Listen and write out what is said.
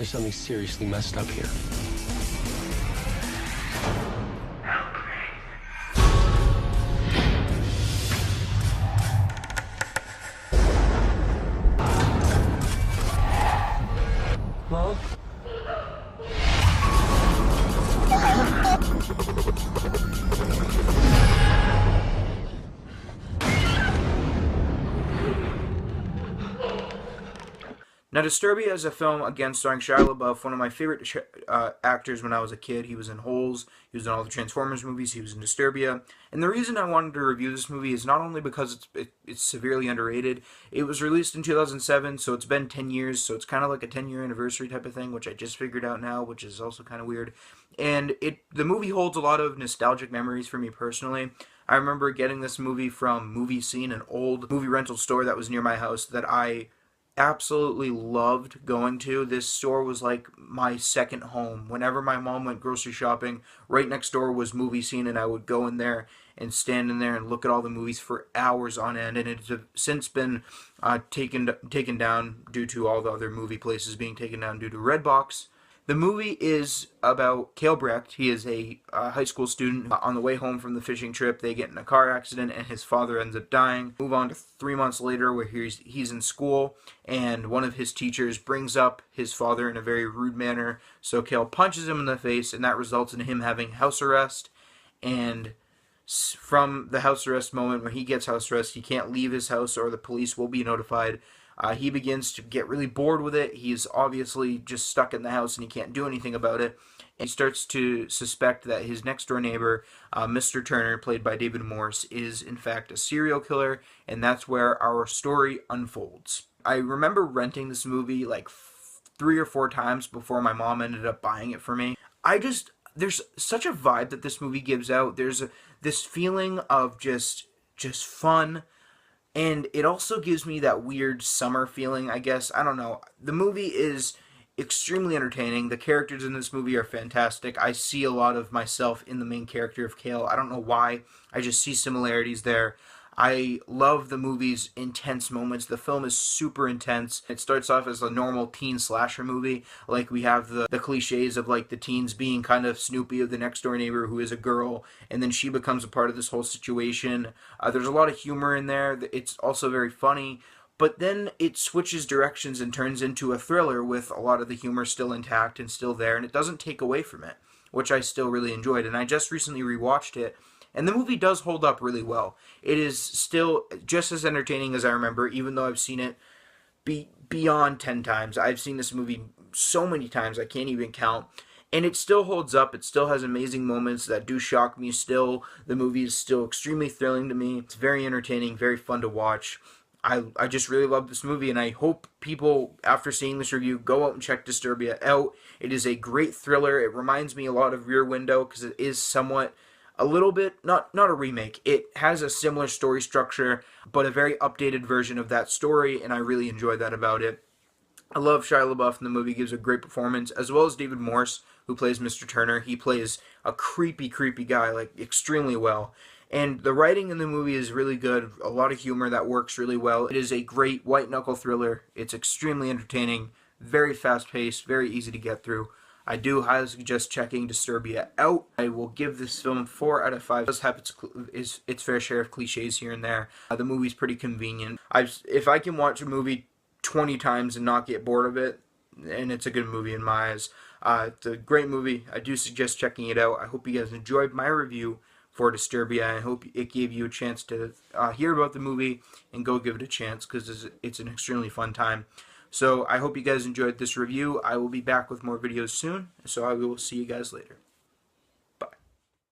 There's something seriously messed up here. Mom? Now, Disturbia is a film, again, starring Shia LaBeouf, one of my favorite actors when I was a kid. He was in Holes, he was in all the Transformers movies, he was in Disturbia. And the reason I wanted to review this movie is not only because it's severely underrated, it was released in 2007, so it's been 10 years, so it's kind of like a 10-year anniversary type of thing, which I just figured out now, which is also kind of weird. And the movie holds a lot of nostalgic memories for me personally. I remember getting this movie from Movie Scene, an old movie rental store that was near my house that I absolutely loved going to. This store was like my second home. Whenever my mom went grocery shopping, right next door was Movie Scene, and I would go in there and stand in there and look at all the movies for hours on end. And it's since been taken down due to all the other movie places being taken down due to Redbox. The movie is about Cale Brecht. He is a high school student. On the way home from the fishing trip, they get in a car accident and his father ends up dying. Move on to 3 months later where he's in school and one of his teachers brings up his father in a very rude manner. So Cale punches him in the face and that results in him having house arrest. And from the house arrest moment, when he gets house arrest, he can't leave his house or the police will be notified. He begins to get really bored with it. He's obviously just stuck in the house and he can't do anything about it. And he starts to suspect that his next door neighbor, Mr. Turner, played by David Morse, is in fact a serial killer, and that's where our story unfolds. I remember renting this movie like 3 or 4 times before my mom ended up buying it for me. There's such a vibe that this movie gives out. There's this feeling of just fun. And it also gives me that weird summer feeling, I guess. I don't know. The movie is extremely entertaining. The characters in this movie are fantastic. I see a lot of myself in the main character of Cale. I don't know why. I just see similarities there. I love the movie's intense moments. The film is super intense. It starts off as a normal teen slasher movie. Like, we have the cliches of, like, the teens being kind of snoopy of the next door neighbor who is a girl, and then she becomes a part of this whole situation. There's a lot of humor in there. It's also very funny. But then it switches directions and turns into a thriller with a lot of the humor still intact and still there, and it doesn't take away from it, which I still really enjoyed. And I just recently rewatched it, and the movie does hold up really well. It is still just as entertaining as I remember, even though I've seen it beyond 10 times. I've seen this movie so many times, I can't even count. And it still holds up. It still has amazing moments that do shock me still. The movie is still extremely thrilling to me. It's very entertaining, very fun to watch. I just really love this movie, and I hope people, after seeing this review, go out and check Disturbia out. It is a great thriller. It reminds me a lot of Rear Window because it is somewhat a little bit, not a remake. It has a similar story structure, but a very updated version of that story, and I really enjoy that about it. I love Shia LaBeouf in the movie, gives a great performance, as well as David Morse, who plays Mr. Turner. He plays a creepy guy, like, extremely well. And the writing in the movie is really good, a lot of humor that works really well. It is a great white-knuckle thriller. It's extremely entertaining, very fast-paced, very easy to get through. I do highly suggest checking Disturbia out. I will give this film 4 out of 5. It does have its fair share of cliches here and there. The movie's pretty convenient. If I can watch a movie 20 times and not get bored of it, and it's a good movie in my eyes. It's a great movie. I do suggest checking it out. I hope you guys enjoyed my review for Disturbia. I hope it gave you a chance to hear about the movie and go give it a chance because it's an extremely fun time. So I hope you guys enjoyed this review. I will be back with more videos soon, so I will see you guys later.